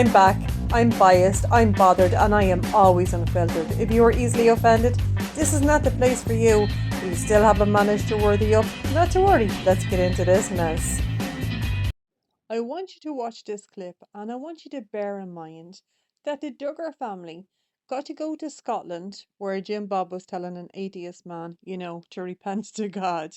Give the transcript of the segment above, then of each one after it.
I'm back. I'm biased, I'm bothered, and I am always unfiltered. If you are easily offended, this is not the place for you. But you still haven't managed to worthy up. Not to worry, let's get into this mess. I want you to watch this clip and I want you to bear in mind that the Duggar family got to go to Scotland where Jim Bob was telling an atheist man, to repent to God.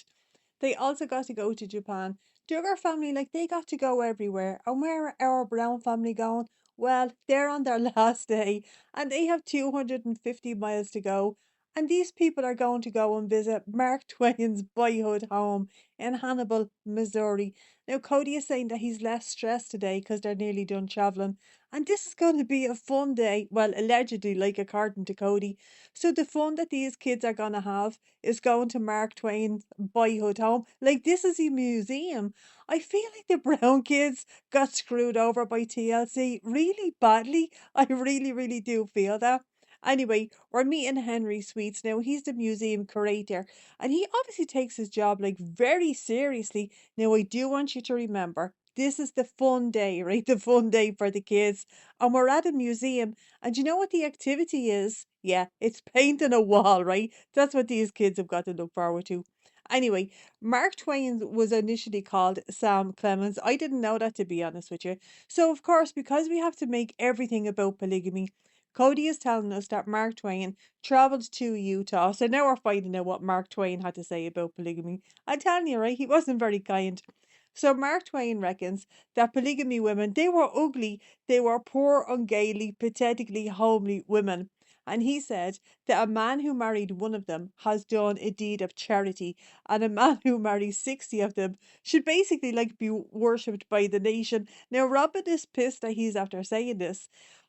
They also got to go to Japan. Duggar family, like they got to go everywhere. And where are our Brown family going? Well, they're on their last day and they have 250 miles to go. And these people are going to go and visit Mark Twain's boyhood home in Hannibal, Missouri. Now, Cody is saying that he's less stressed today because they're nearly done travelling. And this is going to be a fun day. Well, allegedly, like according to Cody. So, the fun that these kids are going to have is going to Mark Twain's boyhood home. Like, this is a museum. I feel like the Brown kids got screwed over by TLC really badly. I really, really do feel that. Anyway, we're meeting Henry Sweets now. He's the museum curator and he obviously takes his job like very seriously. Now, I do want you to remember this is the fun day, right? The fun day for the kids. And we're at a museum. And you know what the activity is? Yeah, it's painting a wall, right? That's what these kids have got to look forward to. Anyway, Mark Twain was initially called Sam Clemens. I didn't know that, to be honest with you. So, of course, because we have to make everything about polygamy, Cody is telling us that Mark Twain travelled to Utah. So now we're finding out what Mark Twain had to say about polygamy. I'm telling you, right? He wasn't very kind. So Mark Twain reckons that polygamy women, they were ugly, they were poor, ungainly, pathetically homely women. And he said that a man who married one of them has done a deed of charity, and a man who marries 60 of them should basically like be worshipped by the nation. Now Robin is pissed that he's after saying this.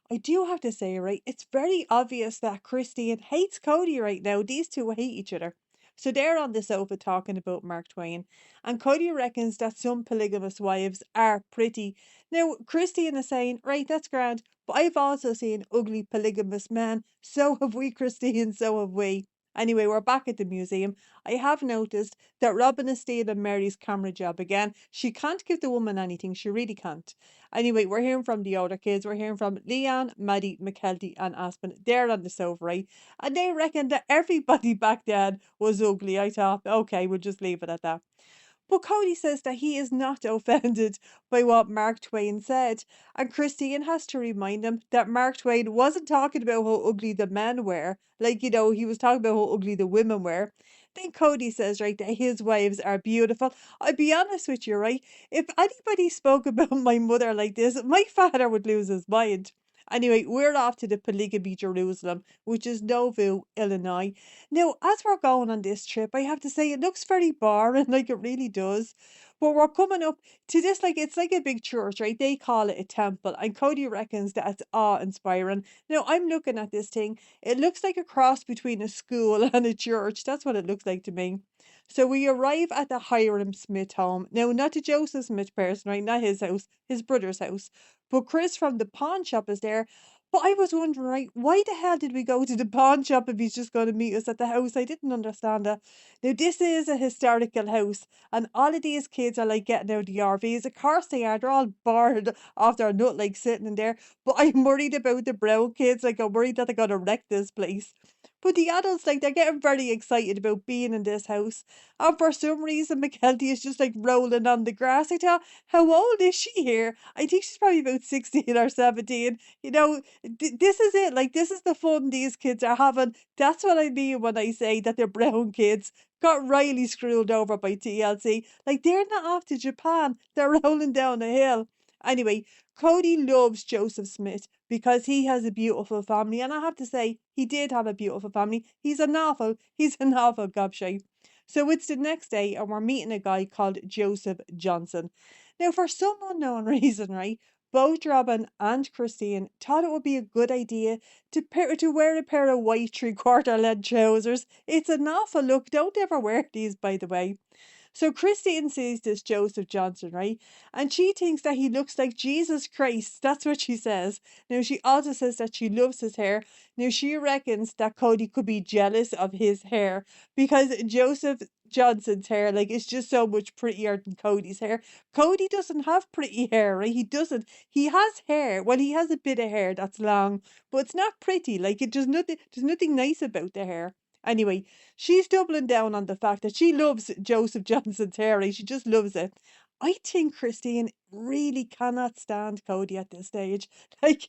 I do have to say, right, it's very obvious that Christine hates Cody right now. These two hate each other. So they're on the sofa talking about Mark Twain, and Cody reckons that some polygamous wives are pretty. Now, Christine is saying, right, that's grand, but I've also seen ugly polygamous men. So have we, Christine, so have we. Anyway, we're back at the museum. I have noticed that Robin is stealing Mary's camera job again. She can't give the woman anything, she really can't. Anyway, we're hearing from the older kids. We're hearing from Leanne, Maddie, McKelty, and Aspen. They're on the sofa, right? And they reckon that everybody back then was ugly. I thought, okay, we'll just leave it at that. But Cody says that he is not offended by what Mark Twain said, and Christine has to remind him that Mark Twain wasn't talking about how ugly the men were, like, he was talking about how ugly the women were. Then Cody says, right, that his wives are beautiful. I'll be honest with you, right? If anybody spoke about my mother like this, my father would lose his mind. Anyway, we're off to the Polygamy Jerusalem, which is Nauvoo, Illinois. Now, as we're going on this trip, I have to say it looks very boring, like it really does. But we're coming up to this, like it's like a big church, right? They call it a temple, and Cody reckons that it's awe-inspiring. Now, I'm looking at this thing. It looks like a cross between a school and a church. That's what it looks like to me. So we arrive at the Hiram Smith home. Now, not the Joseph Smith person, right? Not his house, his brother's house. But Chris from the pawn shop is there. But I was wondering, right, why the hell did we go to the pawn shop if he's just going to meet us at the house? I didn't understand that. Now, this is a historical house, and all of these kids are like getting out of the RVs. Of course they are. They're all bored off their nut, like sitting in there. But I'm worried about the brown kids. Like, I'm worried that they're going to wreck this place. But the adults, like, they're getting very excited about being in this house. And for some reason, Mackenzie is just like rolling on the grass. I thought, how old is she here? I think she's probably about 16 or 17. This is it. Like, this is the fun these kids are having. That's what I mean when I say that they're brown kids. Got really screwed over by TLC. Like, they're not off to Japan. They're rolling down a hill. Anyway, Cody loves Joseph Smith because he has a beautiful family. And I have to say, he did have a beautiful family. He's an awful gobshite. So it's the next day, and we're meeting a guy called Joseph Johnson. Now, for some unknown reason, right, both Robin and Christine thought it would be a good idea to wear a pair of white three-quarter length trousers. It's an awful look. Don't ever wear these, by the way. So Christine sees this Joseph Johnson, right? And she thinks that he looks like Jesus Christ. That's what she says. Now, she also says that she loves his hair. Now, she reckons that Kody could be jealous of his hair because Joseph Johnson's hair, like, is just so much prettier than Cody's hair. Kody doesn't have pretty hair, right? He doesn't. He has hair. Well, he has a bit of hair that's long, but it's not pretty. Like, it does nothing. There's nothing nice about the hair. Anyway, she's doubling down on the fact that she loves Joseph Johnson's hair. Right? She just loves it. I think Christine really cannot stand Kody at this stage. Like,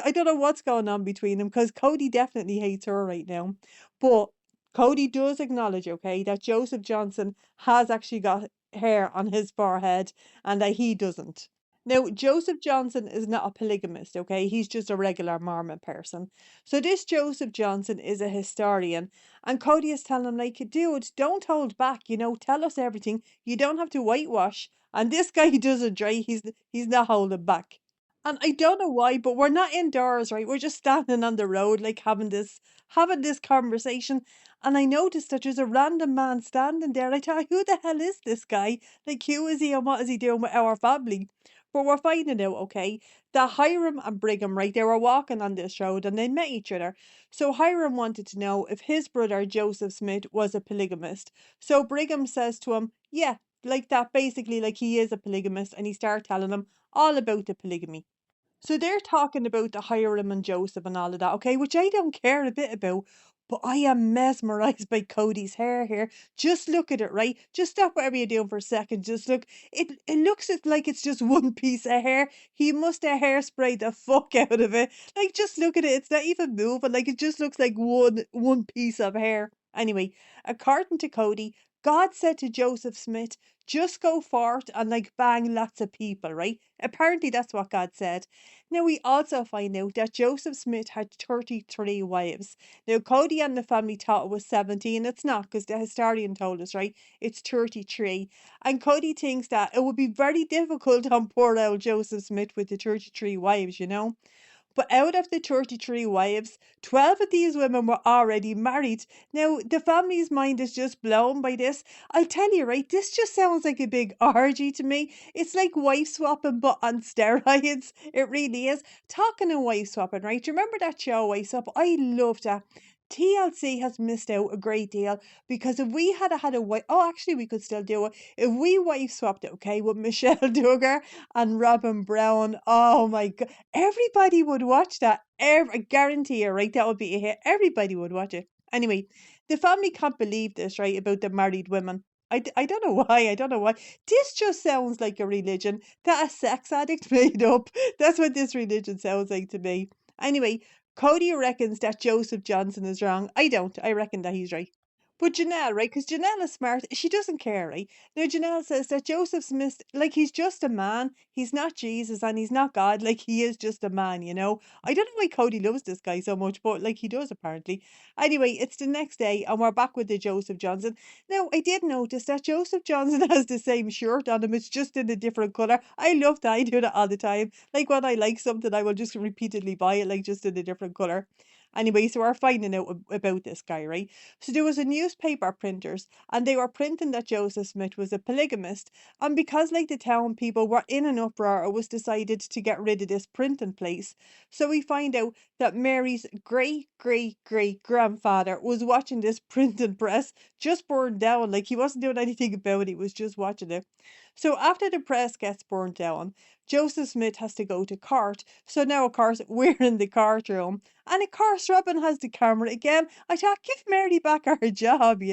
I don't know what's going on between them because Kody definitely hates her right now. But Kody does acknowledge, okay, that Joseph Johnson has actually got hair on his forehead and that he doesn't. Now, Joseph Johnson is not a polygamist, okay? He's just a regular Mormon person. So this Joseph Johnson is a historian, and Cody is telling him, like, dude, don't hold back, tell us everything. You don't have to whitewash. And this guy doesn't, right? He's not holding back. And I don't know why, but we're not indoors, right? We're just standing on the road, like having this conversation. And I noticed that there's a random man standing there. I thought, who the hell is this guy? Like, who is he and what is he doing with our family? But we're finding out, okay, that Hiram and Brigham, right, they were walking on this road and they met each other. So Hiram wanted to know if his brother Joseph Smith was a polygamist. So Brigham says to him, yeah, like that, basically, like he is a polygamist, and he started telling him all about the polygamy. So they're talking about the Hiram and Joseph and all of that, okay, which I don't care a bit about, but I am mesmerized by Cody's hair here. Just look at it, right? Just stop whatever you're doing for a second. Just look. It looks like it's just one piece of hair. He must have hairsprayed the fuck out of it. Like, just look at it. It's not even moving. Like, it just looks like one piece of hair. Anyway, according to Kody, God said to Joseph Smith, just go forth and like bang lots of people, right? Apparently that's what God said. Now, we also find out that Joseph Smith had 33 wives. Now, Cody and the family thought it was 17. It's not, because the historian told us, right? It's 33. And Cody thinks that it would be very difficult on poor old Joseph Smith with the 33 wives. But out of the 33 wives, 12 of these women were already married. Now, the family's mind is just blown by this. I'll tell you, right, this just sounds like a big orgy to me. It's like wife swapping, but on steroids. It really is. Talking of wife swapping, right? Do you remember that show, Wife Swap? I loved that. TLC has missed out a great deal because if we had a wife, oh, actually, we could still do it. If we wife swapped it, okay, with Michelle Duggar and Robin Brown, oh my God, everybody would watch that. I guarantee you, right? That would be a hit. Everybody would watch it. Anyway, the family can't believe this, right? About the married women. I don't know why. I don't know why. This just sounds like a religion that a sex addict made up. That's what this religion sounds like to me. Anyway, Cody reckons that Joseph Johnson is wrong. I don't. I reckon that he's right. But Janelle, right? Because Janelle is smart. She doesn't care, right? Now, Janelle says that Joseph Smith, like, he's just a man. He's not Jesus and he's not God. Like, he is just a man. I don't know why Cody loves this guy so much, but, like, he does apparently. Anyway, it's the next day and we're back with the Joseph Johnson. Now, I did notice that Joseph Johnson has the same shirt on him. It's just in a different colour. I love that. I do that all the time. Like, when I like something, I will just repeatedly buy it, like, just in a different colour. Anyway, so we're finding out about this guy, right? So there was a newspaper printers and they were printing that Joseph Smith was a polygamist. And because like the town people were in an uproar, it was decided to get rid of this printing place. So we find out that Mary's great great great grandfather was watching this printing press just burn down. Like he wasn't doing anything about it, he was just watching it. So after the press gets burnt down, Joseph Smith has to go to court. So now, of course, we're in the courtroom. And of course, Robin has the camera again. I thought, give Mary back her job.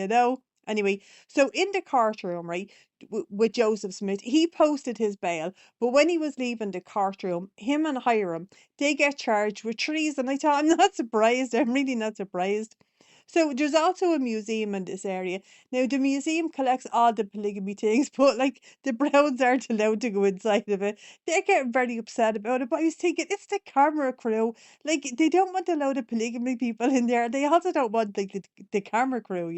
Anyway, so in the courtroom, right, with Joseph Smith, he posted his bail. But when he was leaving the courtroom, him and Hiram, they get charged with treason. I thought, I'm not surprised. I'm really not surprised. So there's also a museum in this area. Now the museum collects all the polygamy things, but like the Browns aren't allowed to go inside of it. They're getting very upset about it. But I was thinking, it's the camera crew. Like they don't want a load of polygamy people in there. They also don't want like the camera crew.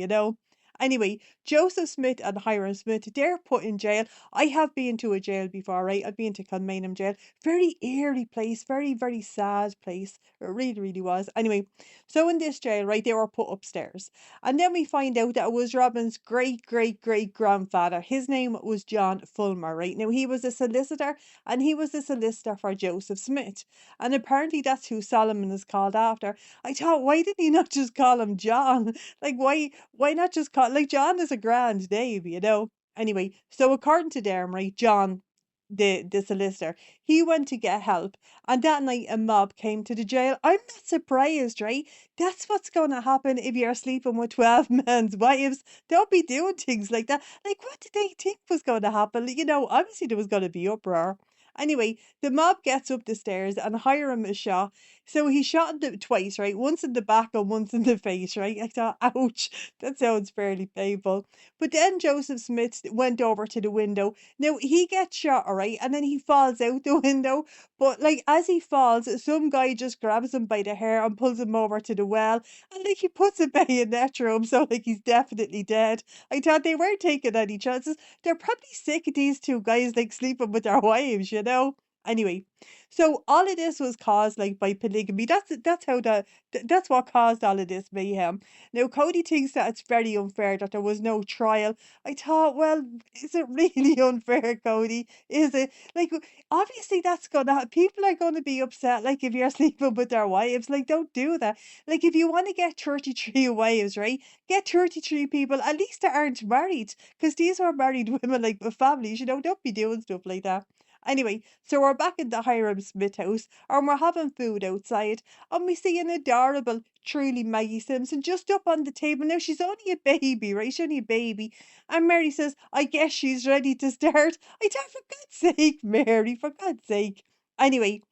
Anyway, Joseph Smith and Hiram Smith, they're put in jail. I have been to a jail before, right? I've been to Kilmainham jail. Very eerie place, very, very sad place. It really, really was. Anyway, so in this jail, right, they were put upstairs. And then we find out that it was Robin's great, great, great grandfather. His name was John Fulmer, right? Now, he was a solicitor and he was a solicitor for Joseph Smith. And apparently that's who Solomon is called after. I thought, why did he not just call him John? Like, why not just call, like, John is a grand name, you know? Anyway, so according to them, right, John, the solicitor, he went to get help, and that night a mob came to the jail. I'm not surprised, right? That's what's going to happen if you're sleeping with 12 men's wives. Don't be doing things like that. Like, what did they think was going to happen? You know, obviously there was going to be uproar. Anyway, the mob gets up the stairs and Hiram is shot. So he shot them twice, right? Once in the back and once in the face, right? I thought, ouch, that sounds fairly painful. But then Joseph Smith went over to the window. Now he gets shot, all right, and then he falls out the window. But like as he falls, some guy just grabs him by the hair and pulls him over to the well, and like he puts a bayonet through him, so like he's definitely dead. I thought they weren't taking any chances. They're probably sick of these two guys like sleeping with their wives, you know. Anyway, so all of this was caused like by polygamy. That's how that's what caused all of this mayhem. Now Cody thinks that it's very unfair that there was no trial. I thought, well, is it really unfair, Cody? Is it like obviously that's gonna people are gonna be upset like if you're sleeping with their wives. Like don't do that. Like if you want to get 33 wives, right? Get 33 people at least that aren't married. Because these are married women like with families, you know, don't be doing stuff like that. Anyway, so we're back in the Hiram Smith house and we're having food outside and we see an adorable, truly Maggie Simpson just up on the table. Now she's only a baby, right? She's only a baby. And Mary says, I guess she's ready to start. I thought, for God's sake, Mary, for God's sake. Anyway,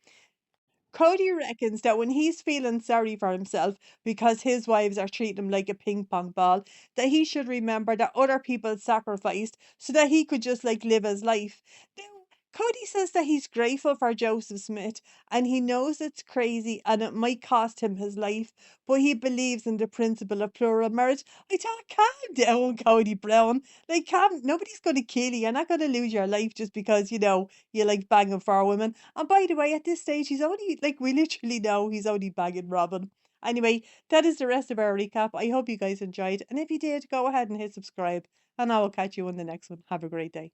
Cody reckons that when he's feeling sorry for himself because his wives are treating him like a ping pong ball, that he should remember that other people sacrificed so that he could just like live his life. Now, Cody says that he's grateful for Joseph Smith and he knows it's crazy and it might cost him his life, but he believes in the principle of plural marriage. I thought, calm down, Cody Brown. Like, calm, nobody's going to kill you. You're not going to lose your life just because, you know, you like banging for women. And by the way, at this stage, he's only like we literally know he's only bagging Robin. Anyway, that is the rest of our recap. I hope you guys enjoyed. And if you did, go ahead and hit subscribe. And I will catch you in the next one. Have a great day.